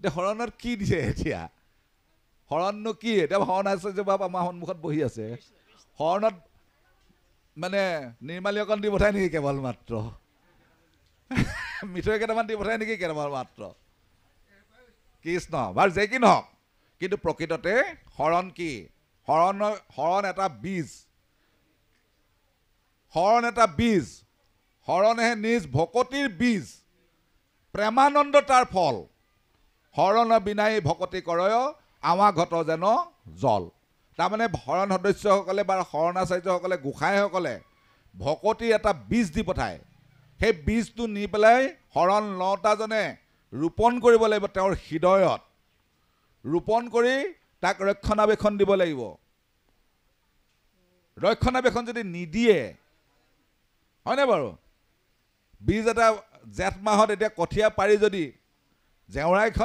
এতিয়া শৰণত কি দিছে এতিয়া শৰণনো কি এতিয়া শৰণ আচাৰ্য বাবা আমাৰ সন্মুখত বহি আছে শৰণত মানে নিৰ্মালী অকণ দি পঠায় নেকি কেৱল মাত্ৰ মিঠৈ কেইটামান দি পঠায় নেকি কেৱল মাত্ৰ কৃষ্ণ বাৰু যে কি নহওক কিন্তু প্ৰকৃততে শৰণ কি শৰণ এটা বীজ শৰণেহে নিজ ভকতিৰ বীজ প্ৰেমানন্দ তাৰ ফল শৰণ বিনাই ভকতি কৰয় আমাৰ ঘট যেন জল তাৰমানে শৰণ সদস্যসকলে বা শৰণাচাৰ্যসকলে গোসাঁইসকলে ভকতিৰ এটা বীজ দি পঠায় সেই বীজটো নি পেলাই শৰণ লওঁতাজনে ৰোপণ কৰিব লাগিব তেওঁৰ হৃদয়ত ৰোপণ কৰি তাক ৰক্ষণাবেক্ষণ দিব লাগিব ৰক্ষণাবেক্ষণ যদি নিদিয়ে হয়নে বাৰু বীজ এটা জেঠ মাহত এতিয়া কঠীয়া পাৰি যদি জেওৰাইখন